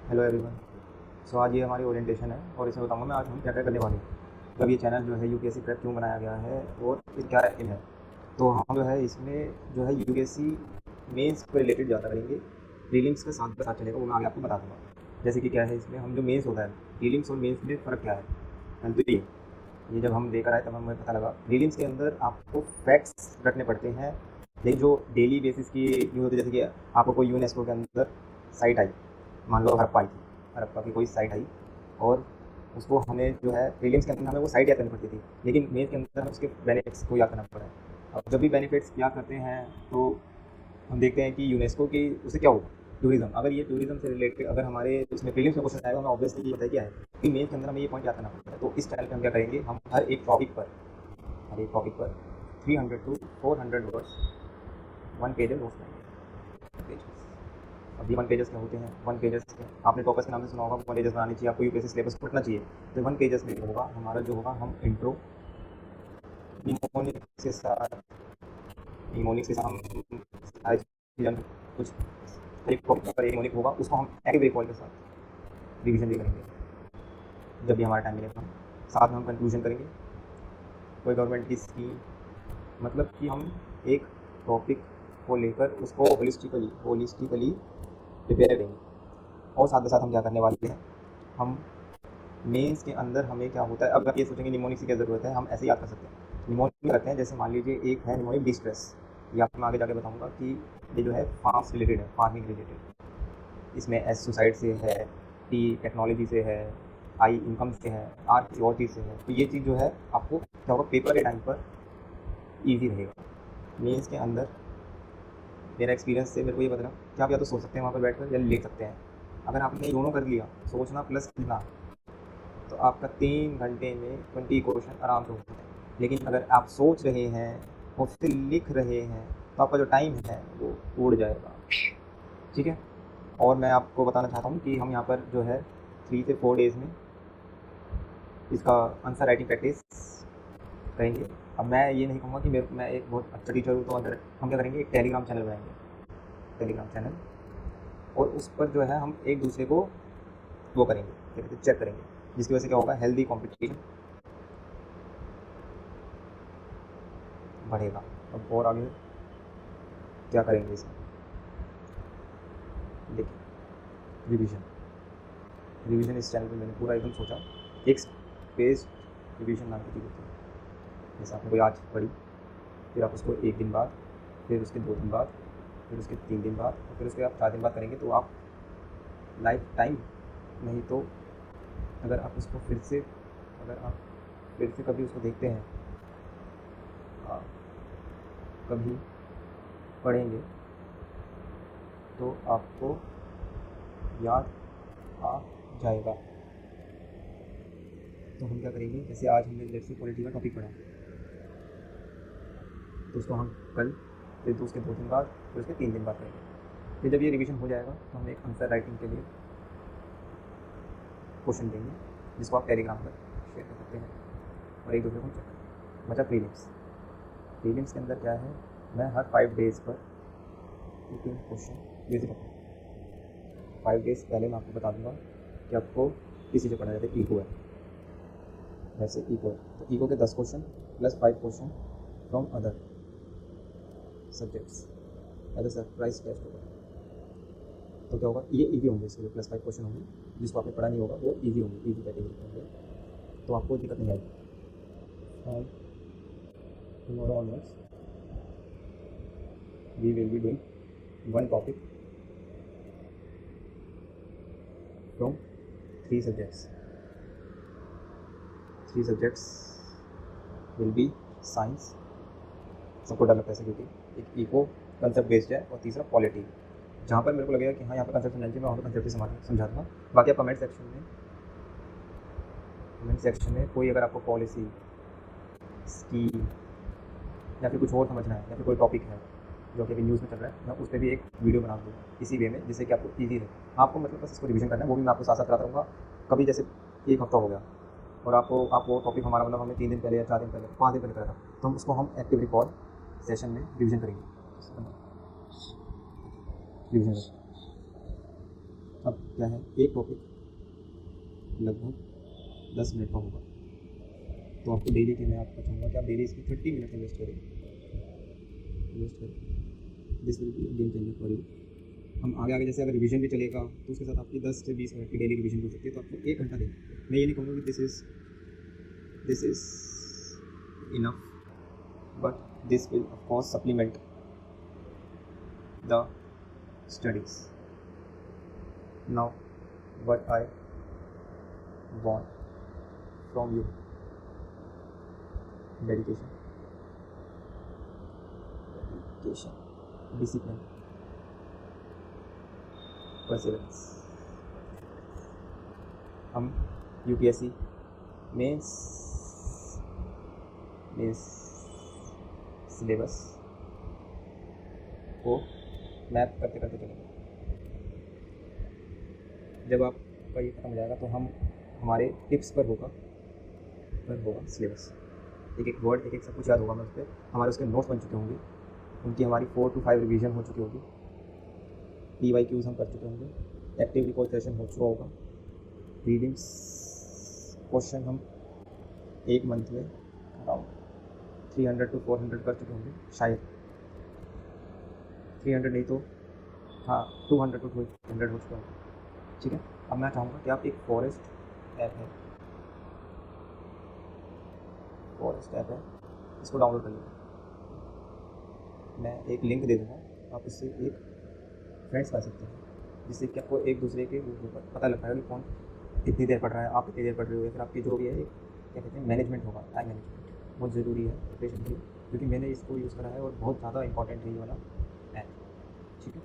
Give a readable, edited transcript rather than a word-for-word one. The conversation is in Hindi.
Hello everyone. सो आज ये हमारी ओरिएंटेशन है और इसमें बताऊंगा मैं आज हम क्या क्या करने वाले हैं। मतलब ये चैनल जो है यूपीएससी प्रेप क्यों बनाया गया है और ये क्या एम है। तो हम जो है इसमें जो है यूपीएससी मेंस को रिलेटेड ज़्यादा करेंगे। प्रीलिम्स के साथ साथ चलेगा, वो मैं आगे आपको बता दूंगा। जैसे कि क्या है इसमें, हम जो मेंस होता है, प्रीलिम्स और मेंस में फ़र्क क्या है। पहले तो ये जब हम देकर आए तब हमें पता लगा प्रीलिम्स के अंदर आपको फैक्ट्स रखने पड़ते हैं, लेकिन जो डेली बेसिस की न्यूज़ होती है, जैसे कि आपको कोई यूनेस्को के अंदर साइट आई, मान लो हड़प्पा आई थी, हड़प्पा की कोई साइट आई और उसको हमें जो है प्रीलिम्स के अंदर हमें वो साइट याद करनी पड़ती थी, लेकिन मेंस के अंदर हमें उसके बेनिफिट्स को याद करना पड़ा है। अब जब भी बेनिफिट्स याद करते हैं तो हम देखते हैं कि यूनेस्को की उससे क्या होगा, टूरिज्म। अगर ये टूरिज्म से रिलेटेड अगर हमारे उसमें प्रीलिम्स में क्वेश्चन आएगा, हमें ऑब्वियसली ये पता है क्या है कि मेंस के अंदर हमें ये पॉइंट याद करना पड़ता है। तो इस चैनल पे हम क्या करेंगे, हम हर एक टॉपिक पर 300 to 400 words one page notes बनाएंगे। अब ये वन पेजेस क्या होते हैं, वन पेजेस आपने टॉपर्स के नाम से सुना होगा, वन पेजेस बनानी चाहिए आपको, यूपीएससी सिलेबस पढ़ना चाहिए। तो वन पेजेस में होगा हमारा जो होगा, हम इंट्रो निमोनिक्स के साथ हम सारी चीज़ें कुछ एक टॉपिक पर एक निमोनिक होगा, उसको हम एक्टिव रिकॉल के साथ रिवीजन भी करेंगे जब भी हमारा टाइम मिलेगा। साथ में हम कंक्लूजन करेंगे, कोई गवर्नमेंट की स्कीम, मतलब कि हम एक टॉपिक को लेकर उसको होलिस्टिकली प्रिपेयर करेंगे। और साथ ही साथ हम क्या करने वाले हैं, हम मेंस के अंदर हमें क्या होता है, अब आप ये सोचेंगे निमोनिक की क्या ज़रूरत है, हम ऐसे याद कर सकते हैं। निमोनिक करते हैं, जैसे मान लीजिए एक है निमोनिक डिस्ट्रेस, ये आपको मैं आगे जाके बताऊंगा कि ये जो है फार्म से रिलेटेड है, फार्मिंग रिलेटेड। इसमें एस सुसाइड से है, टी टेक्नोलॉजी से है, आई इनकम से है, आर किसी और चीज़ से है। तो ये चीज़ जो है आपको क्या होगा, पेपर के टाइम पर ईजी रहेगा। मेंस के अंदर मेरा एक्सपीरियंस से मेरे को ये बता रहा कि आप या तो सोच सकते हैं वहाँ पर बैठकर या लिख सकते हैं। अगर आपने दोनों कर लिया, सोचना प्लस लिखना, तो आपका 3 घंटे में 20 क्वेश्चन आराम से होते हैं। लेकिन अगर आप सोच रहे हैं और फिर लिख रहे हैं तो आपका जो टाइम है वो उड़ जाएगा। ठीक है। और मैं आपको बताना चाहता हूँ कि हम यहाँ पर जो है 3 से 4 डेज़ में इसका आंसर राइटिंग प्रैक्टिस करेंगे। अब मैं ये नहीं कहूँगा कि मैं एक बहुत अच्छा टीचर हूँ, तो अंदर हम क्या करेंगे, एक टेलीग्राम चैनल बनाएंगे, टेलीग्राम चैनल, और उस पर जो है हम एक दूसरे को वो करेंगे, क्या कहते हैं, चेक करेंगे, जिसकी वजह से क्या होगा, हेल्दी कॉम्पिटिशन बढ़ेगा। अब और आगे क्या करेंगे इसमें, देखिए, रिवीजन। रिवीजन इस चैनल पे मैंने पूरा एकदम सोचा, एक स्पेस रिवीजन नाम की चीज़ होती है। जैसे आपने कोई आज पढ़ी, फिर आप उसको 1 दिन बाद, फिर उसके 2 दिन बाद, फिर उसके 3 दिन बाद, और फिर उसके आप 4 दिन बाद करेंगे, तो आप लाइफ टाइम, नहीं तो अगर आप उसको फिर से, अगर आप फिर से कभी उसको देखते हैं, कभी पढ़ेंगे, तो आपको याद आ जाएगा। तो हम क्या करेंगे, जैसे आज हमने लेट्स से पॉलिटी का टॉपिक पढ़ा, तो उसको हम कल, फिर उसके 2 दिन बाद, फिर उसके 3 दिन बाद करेंगे। फिर जब ये रिवीजन हो जाएगा तो हम एक आंसर राइटिंग के लिए क्वेश्चन देंगे, जिसको आप टेलीग्राम पर शेयर कर सकते हैं और एक दूसरे को चेक करें। बचा प्रीलिम्स। प्रीलिम्स के अंदर क्या है, मैं हर 5 डेज़ पर 2-3 क्वेश्चन विजिट करता हूँ। 5 डेज़ पहले मैं आपको बता दूंगा कि आपको किस चीज़ से पढ़ना जाता है। ईको है, वैसे ईको है, तो ईको के 10 question plus 5 question from other subjects as a surprise test होगा। तो क्या होगा, ये ईजी होंगे, इसके प्लस 5 क्वेश्चन होंगे, जिसको आपने पढ़ा नहीं होगा वो ईजी होंगे, ईजी कैटेगरी के होंगे, तो आपको दिक्कत नहीं आएगी। From tomorrow onwards we will be doing one topic from 3 subjects. 3 subjects will be science, सबको डर लगता है क्योंकि एक इको कंसेप्ट बेस्ड है और तीसरा पॉलिटी। जहाँ पर मेरे को लगेगा कि हाँ यहाँ पर कंसेप्ट समझना चाहिए, मैं वहाँ पर कंसेप्ट समझा दूँगा। बाकी आप कमेंट सेक्शन में कोई अगर आपको पॉलिसी, स्कीम या फिर कुछ और समझना है, या फिर कोई टॉपिक है जो कि अभी न्यूज़ में चल रहा है, मैं उस पर भी एक वीडियो बना दूँगा इसी वे में, जिससे कि आपको ईजी रहे। आपको मतलब बस इसको रिवीजन करना है, वो भी मैं आपको साथ साथ कराता रहूँगा। कभी जैसे 1 हफ्ता हो गया और आप वो टॉपिक हमारा, मतलब हमने 3 दिन पहले या 4 दिन पहले, 5 दिन पहले करा था, तो हम उसको हम एक्टिव रिकॉल सेशन में रिवीजन करेंगे। रिवीजन अब क्या है, एक टॉपिक लगभग 10 मिनट का होगा, तो आपको डेली के मैं आपको चाहूँगा कि आप डेली इसमें 30 मिनट इन्वेस्ट करें। This will be game changer for you. हम आगे आगे जैसे अगर रिवीजन भी चलेगा तो उसके साथ आपकी 10 से 20 मिनट की डेली रिवीजन हो सकती है, तो आपको 1 घंटा दें। मैं ये नहीं कहूँगा कि this is enough, but this will of course supplement the studies. Now what I want from you: dedication, discipline, perseverance। हम यूपीएससी मेंस सिलेबस को मैप करते करते चलेंगे। जब आपका ये खत्म हो जाएगा तो हम हमारे टिप्स पर होगा सिलेबस, एक एक वर्ड, एक एक सब कुछ याद होगा हमें उस पर। हमारे उसके नोट्स बन चुके होंगे, उनकी हमारी 4 to 5 रिवीजन हो चुकी होगी, PYQs हम कर चुके होंगे, एक्टिव रिकॉल सेशन हो चुका होगा, रीडिंग्स क्वेश्चन हम 1 मंथ में अराउंड 300 to 400 कर चुके होंगे, शायद 300 नहीं तो हाँ 200 to 300 हो चुके होंगे। ठीक है, अब मैं चाहूँगा कि आप एक फॉरेस्ट ऐप है, इसको डाउनलोड कर लीजिए। मैं एक लिंक दे दूँगा, आप इससे एक फ्रेंड्स बना सकते हैं, जिससे कि आपको एक दूसरे के ऊपर पता लग पाएगा कि कौन कितनी देर पढ़ रहा है, आप कितनी देर पढ़ रहे हो, या फिर आपकी जो भी है क्या कहते हैं मैनेजमेंट होगा, टाइम मैनेजमेंट बहुत ज़रूरी है प्रिपरेशन के लिए, क्योंकि मैंने इसको यूज़ करा है और बहुत ज़्यादा इंपॉर्टेंट है ये वाला ऐप। ठीक है।